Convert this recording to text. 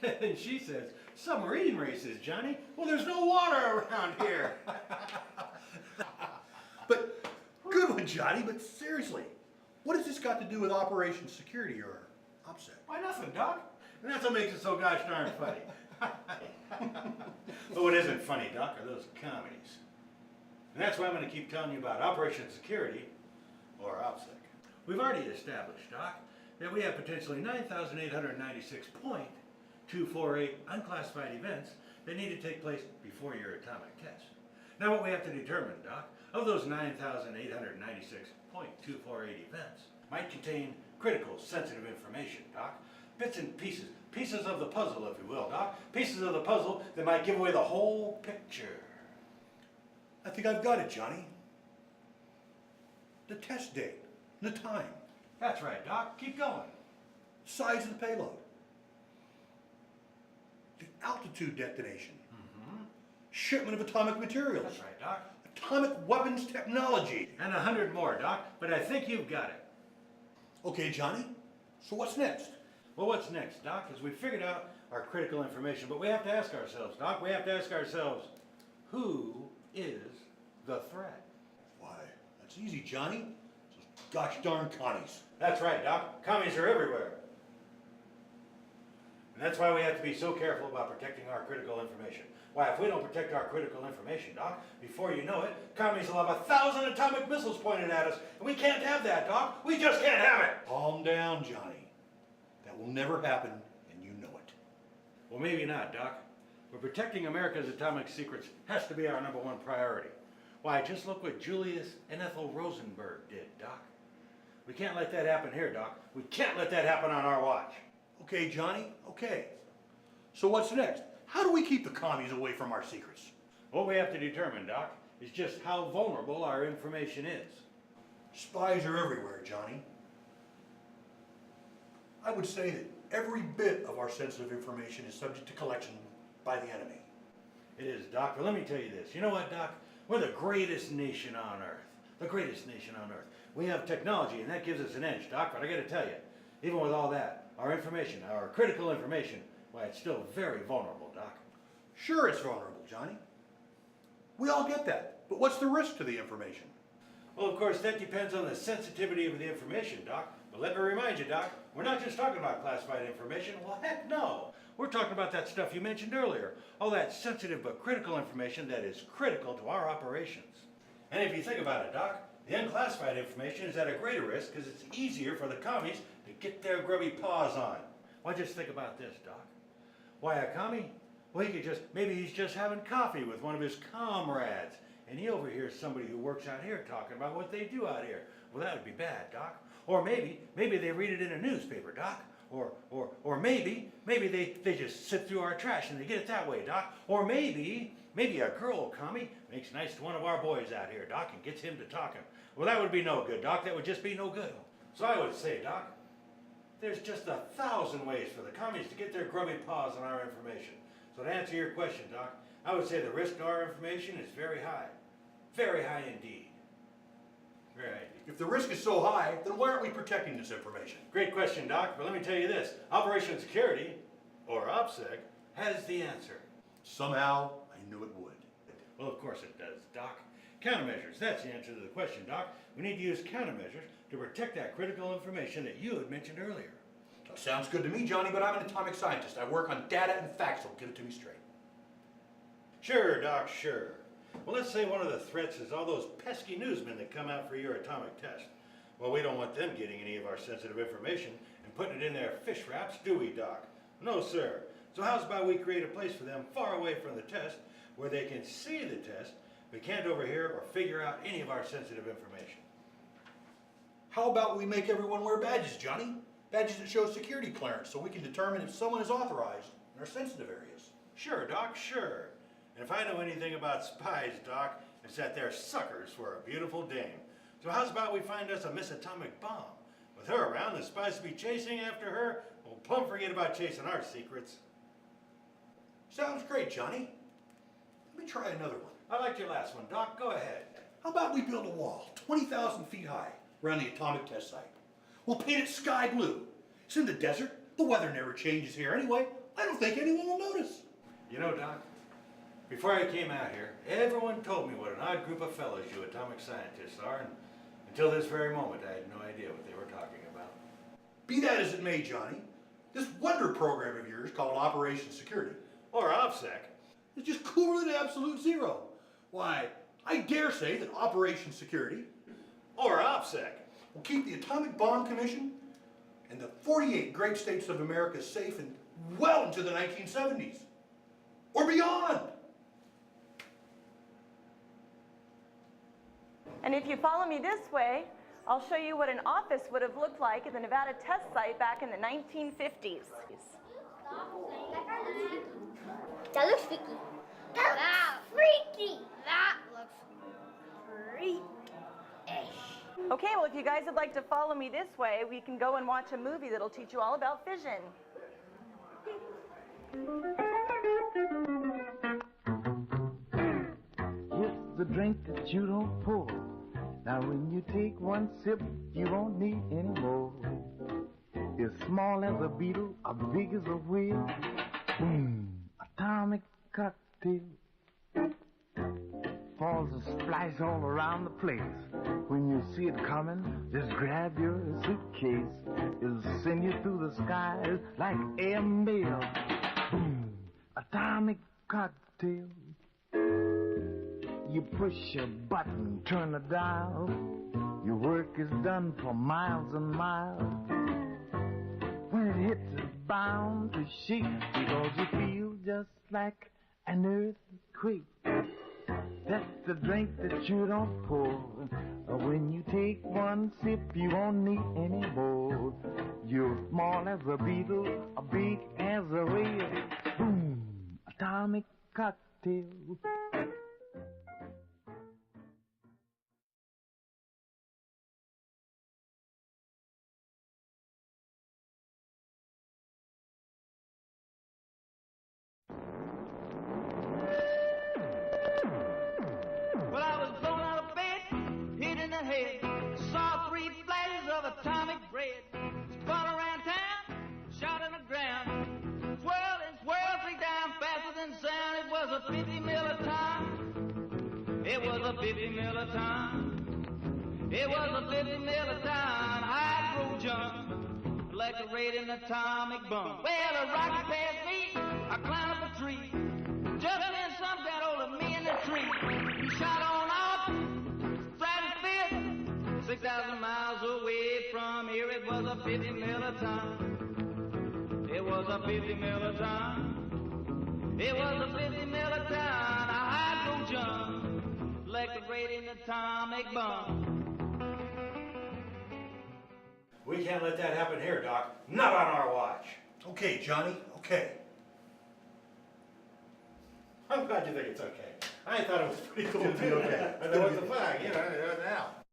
And she says, submarine races, Johnny. Well, there's no water around here. But, good one, Johnny, but seriously, what has this got to do with Operation Security or OPSEC? Why, nothing, Doc. And that's what makes it so gosh darn funny. But what isn't funny, Doc, are those commies. And that's why I'm going to keep telling you about Operation Security, or OPSEC. We've already established, Doc, that we have potentially 9,896.248 unclassified events that need to take place before your atomic test. Now what we have to determine, Doc, of those 9,896.248 events might contain critical, sensitive information, Doc. Bits and pieces, pieces of the puzzle, if you will, Doc. Pieces of the puzzle that might give away the whole picture. I think I've got it, Johnny. The test date, the time, That's right, Doc. Keep going. size of the payload, the altitude destination, shipment of atomic materials, That's right, Doc. atomic weapons technology. And 100 more, Doc, but I think you've got it. Okay, Johnny, so what's next? Well, what's next, Doc, is we figured out our critical information, but we have to ask ourselves, Doc, we have to ask ourselves, who is the threat? Why, that's easy, Johnny. Those gosh darn commies. That's right, Doc. Commies are everywhere. And that's why we have to be so careful about protecting our critical information. Why, if we don't protect our critical information, Doc, before you know it, commies will have 1,000 atomic missiles pointed at us. And we can't have that, Doc. We just can't have it. Calm down, Johnny. That will never happen, and you know it. Well, maybe not, Doc. But protecting America's atomic secrets has to be our #1 priority. Why, just look what Julius and Ethel Rosenberg did, Doc. We can't let that happen here, Doc. We can't let that happen on our watch. Okay, Johnny, okay. So what's next? How do we keep the commies away from our secrets? What we have to determine, Doc, is just how vulnerable our information is. Spies are everywhere, Johnny. I would say that every bit of our sensitive information is subject to collection by the enemy. It is, Doc, but let me tell you this. You know what, Doc? We're the greatest nation on earth. The greatest nation on earth. We have technology, and that gives us an edge, Doc, but I gotta tell you, even with all that, our information, our critical information, why, it's still very vulnerable, Doc. Sure, it's vulnerable, Johnny. We all get that. But what's the risk to the information? Well, of course, that depends on the sensitivity of the information, Doc. But let me remind you, Doc, we're not just talking about classified information. Well, heck no. We're talking about that stuff you mentioned earlier. All that sensitive but critical information that is critical to our operations. And if you think about it, Doc, the unclassified information is at a greater risk because it's easier for the commies to get their grubby paws on. Why, just think about this, Doc. Why, a commie? Well, maybe he's just having coffee with one of his comrades, and he overhears somebody who works out here talking about what they do out here. Well, that would be bad, Doc. Or maybe they read it in a newspaper, Doc. Or maybe they just sit through our trash and they get it that way, Doc. Or maybe a girl commie makes nice to one of our boys out here, Doc, and gets him to talking. Well, that would be no good, Doc. That would just be no good. So I would say, Doc, there's just 1,000 ways for the commies to get their grubby paws on our information. So to answer your question, Doc, I would say the risk to our information is very high. Very high indeed. Very high indeed. If the risk is so high, then why aren't we protecting this information? Great question, Doc, but let me tell you this. Operation Security, or OPSEC, has the answer. Somehow, I knew it would. Well, of course it does, Doc. Countermeasures, that's the answer to the question, Doc. We need to use countermeasures to protect that critical information that you had mentioned earlier. That sounds good to me, Johnny, but I'm an atomic scientist. I work on data and facts, so give it to me straight. Sure, Doc, sure. Well, let's say one of the threats is all those pesky newsmen that come out for your atomic test. Well, we don't want them getting any of our sensitive information and putting it in their fish wraps, do we, Doc? No, sir. So how's about we create a place for them far away from the test where they can see the test but can't overhear or figure out any of our sensitive information? How about we make everyone wear badges, Johnny? Badges that show security clearance so we can determine if someone is authorized in our sensitive areas. Sure, Doc, sure. And if I know anything about spies, Doc, it's that they're suckers for a beautiful dame. So how's about we find us a Miss Atomic Bomb? With her around, the spies will be chasing after her. We'll plumb forget about chasing our secrets. Sounds great, Johnny. Let me try another one. I liked your last one, Doc. Go ahead. How about we build a wall 20,000 feet high around the atomic test site? We'll paint it sky blue. It's in the desert. The weather never changes here anyway. I don't think anyone will notice. You know, Doc, before I came out here, everyone told me what an odd group of fellows you atomic scientists are, and until this very moment, I had no idea what they were talking about. Be that as it may, Johnny, this wonder program of yours called Operation Security, Or OPSEC. is just cooler than absolute zero. Why, I dare say that Operation Security Or OPSEC. will keep the Atomic Bomb Commission and the 48 great states of America safe and well into the 1970s. Or beyond. And if you follow me this way, I'll show you what an office would have looked like at the Nevada test site back in the 1950s. That looks freaky. That freaky. That looks freaky-ish. Okay, well, if you guys would like to follow me this way, we can go and watch a movie that'll teach you all about fission. It's the drink that you don't pour. Now when you take one sip, you won't need any more. It's small as a beetle, or big as a whale. Atomic cocktail. Falls a splash all around the place. When you see it coming, just grab your suitcase. It'll send you through the skies like air mail. Atomic cocktail. You push a button, turn the dial. Your work is done for miles and miles. When it hits, it's bound to shake because you feel just like an earthquake. That's the drink that you don't pour. When you take one sip, you won't need any more. You're small as a beetle, or big as a whale. Boom! Atomic cocktail. Well, I was blown out of bed, hit in the head, saw 3 flashes of atomic red, spun around town, shot on the ground, swirled and swirled 3 times faster than sound. It was a 50 milliton. It was a 50 milliton. It was a 50 milliton hydrogen, like a red in atomic bomb. Well, a rocket passed me, I climbed up a tree. Just then some got hold of me in the tree. He shot on off, stratosphere, 6,000 miles away from here. It was a 50 milliton. It was a 50 milliton. It was a 50 milliton, a hydrogen, like a radiant atomic bomb. We can't let that happen here, Doc. Not on our watch. Okay, Johnny, okay. I'm glad you think it's okay. I thought it was pretty cool to be okay. But what's the flag? You know, now.